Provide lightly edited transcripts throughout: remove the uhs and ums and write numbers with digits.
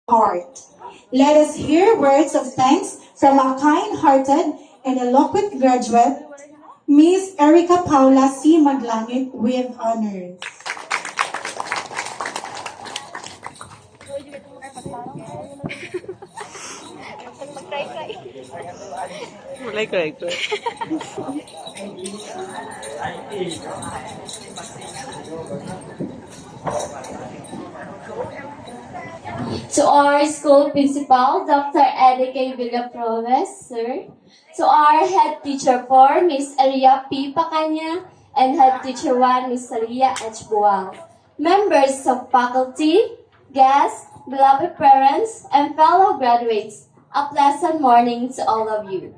heart. Let us hear words of thanks from a kind-hearted and eloquent graduate, Miss Erica Paula C. Maglangit with honors. Mulai correct. To our school principal, Dr. Eric A. Villaproves, sir. To our head teacher 4, Miss Aria P. Pacanya, and head teacher 1, Miss Salia H. Bual. Members of faculty, guests, beloved parents, and fellow graduates, a pleasant morning to all of you.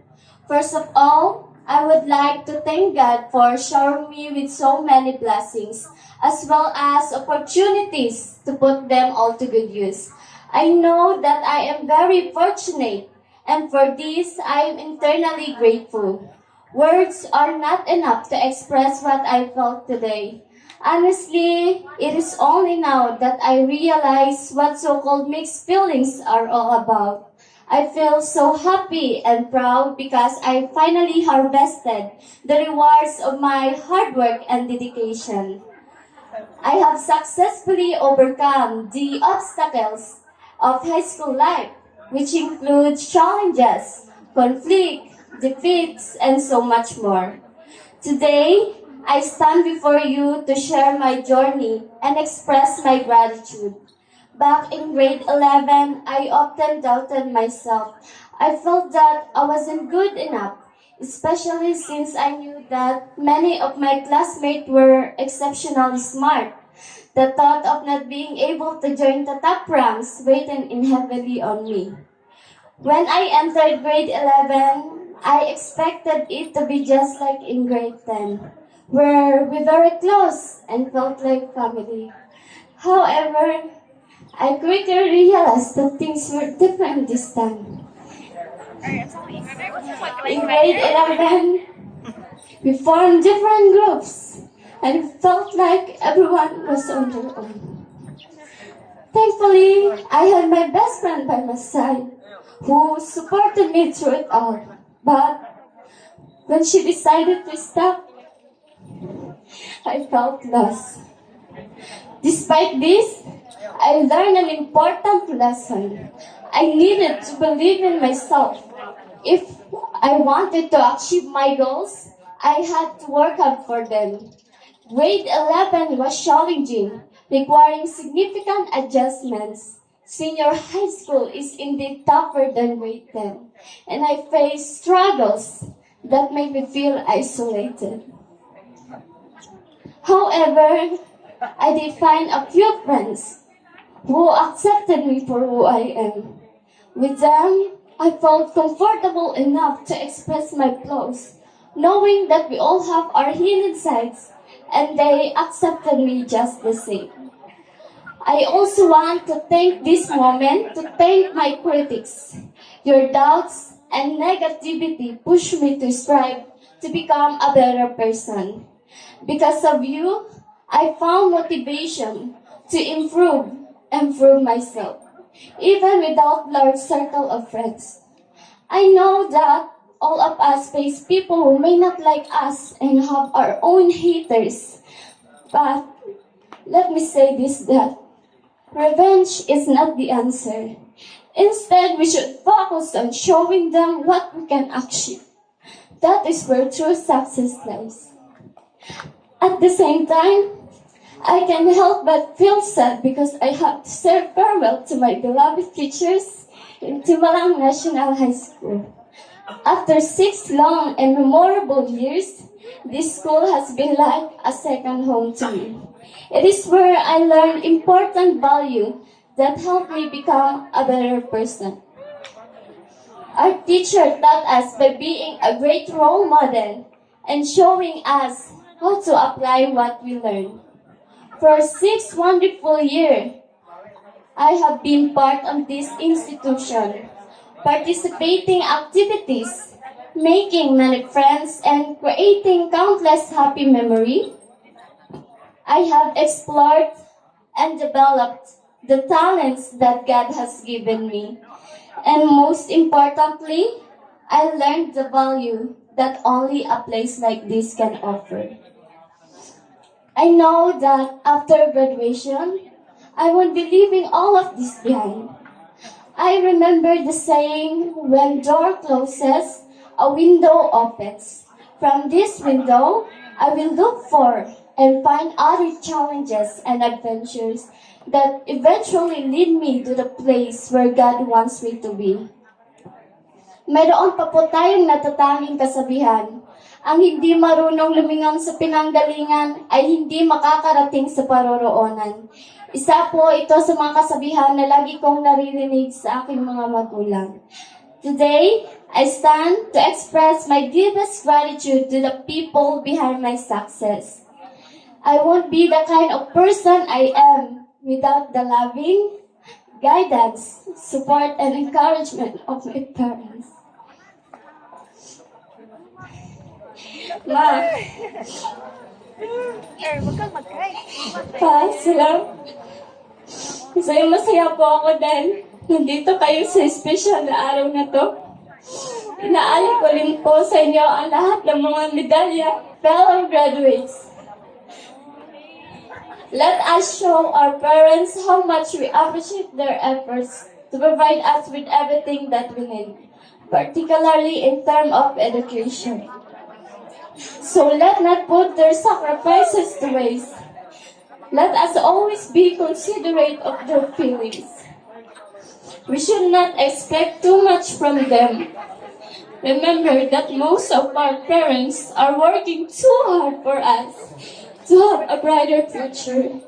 First of all, I would like to thank God for showering me with so many blessings, as well as opportunities to put them all to good use. I know that I am very fortunate, and for this I am eternally grateful. Words are not enough to express what I felt today. Honestly, it is only now that I realize what so-called mixed feelings are all about. I feel so happy and proud because I finally harvested the rewards of my hard work and dedication. I have successfully overcome the obstacles of high school life, which includes challenges, conflict, defeats, and so much more. Today, I stand before you to share my journey and express my gratitude. Back in grade 11, I often doubted myself. I felt that I wasn't good enough, especially since I knew that many of my classmates were exceptionally smart. The thought of not being able to join the top ranks weighed in heavily on me. When I entered grade 11, I expected it to be just like in grade 10, where we were very close and felt like family. However, I quickly realized that things were different this time. In grade 11, we formed different groups and it felt like everyone was on their own. Thankfully, I had my best friend by my side who supported me through it all. But when she decided to stop, I felt lost. Despite this, I learned an important lesson. I needed to believe in myself. If I wanted to achieve my goals, I had to work hard for them. Grade 11 was challenging, requiring significant adjustments. Senior high school is indeed tougher than grade 10, and I faced struggles that made me feel isolated. However, I did find a few friends who accepted me for who I am. With them, I felt comfortable enough to express my flaws, knowing that we all have our hidden sides, and they accepted me just the same. I also want to take this moment to thank my critics. Your doubts and negativity push me to strive to become a better person. Because of you, I found motivation to improve myself, even without large circle of friends. I know that all of us face people who may not like us and have our own haters. But let me say this, that revenge is not the answer. Instead, we should focus on showing them what we can achieve. That is where true success lies. At the same time, I can help but feel sad because I have to say farewell to my beloved teachers in Timalang National High School. After 6 long and memorable years, this school has been like a second home to me. It is where I learned important value that helped me become a better person. Our teacher taught us by being a great role model and showing us how to apply what we learned. For 6 wonderful years, I have been part of this institution, participating activities, making many friends, and creating countless happy memories. I have explored and developed the talents that God has given me. And most importantly, I learned the value that only a place like this can offer. I know that after graduation, I won't be leaving all of this behind. I remember the saying, when door closes, a window opens. From this window, I will look for and find other challenges and adventures that eventually lead me to the place where God wants me to be. Mayroon pa po tayong natatanging kasabihan. Ang hindi marunong lumingon sa pinanggalingan ay hindi makakarating sa paroroonan. Isa po ito sa mga kasabihan na lagi kong naririnig sa aking mga magulang. Today, I stand to express my deepest gratitude to the people behind my success. I won't be the kind of person I am without the loving guidance, support, and encouragement of my parents. Ma, pa, masaya po ako dahil nandito kayo sa espesyal na araw na to. Inaalay ko rin po sa inyo ang lahat ng mga medalya, fellow graduates. Let us show our parents how much we appreciate their efforts to provide us with everything that we need, particularly in terms of education. So let not put their sacrifices to waste. Let us always be considerate of their feelings. We should not expect too much from them. Remember that most of our parents are working too hard for us to have a brighter future.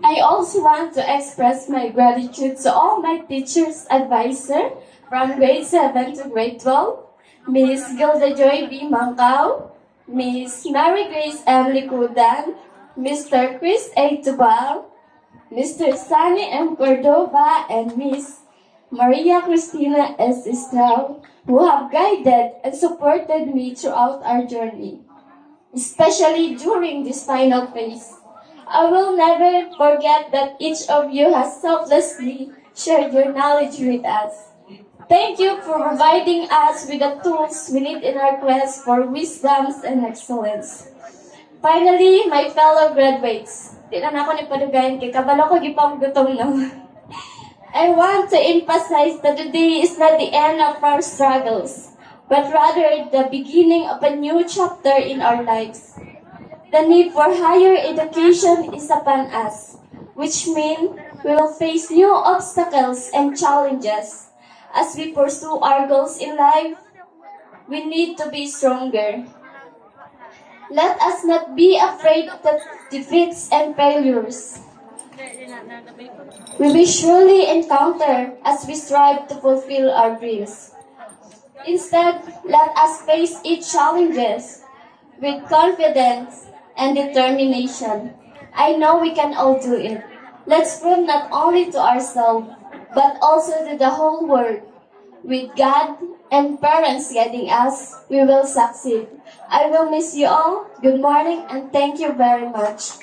I also want to express my gratitude to all my teachers, advisor from grade 7 to grade 12, Miss Gilda Joy B. Mangkaw, Miss Mary Grace M. Licudan, Mr. Chris A. Tubal, Mr. Sunny M. Cordova, and Miss Maria Cristina S. Estrao, who have guided and supported me throughout our journey, especially during this final phase. I will never forget that each of you has selflessly shared your knowledge with us. Thank you for providing us with the tools we need in our quest for wisdoms and excellence. Finally, my fellow graduates, di na ako ni padugayan kay kabalo ko gipang gutom no. I want to emphasize that today is not the end of our struggles, but rather the beginning of a new chapter in our lives. The need for higher education is upon us, which means we will face new obstacles and challenges. As we pursue our goals in life, we need to be stronger. Let us not be afraid of the defeats and failures we will surely encounter as we strive to fulfill our dreams. Instead, let us face each challenges with confidence and determination. I know we can all do it. Let's prove not only to ourselves, but also to the whole world. With God and parents guiding us, we will succeed. I will miss you all. Good morning and thank you very much.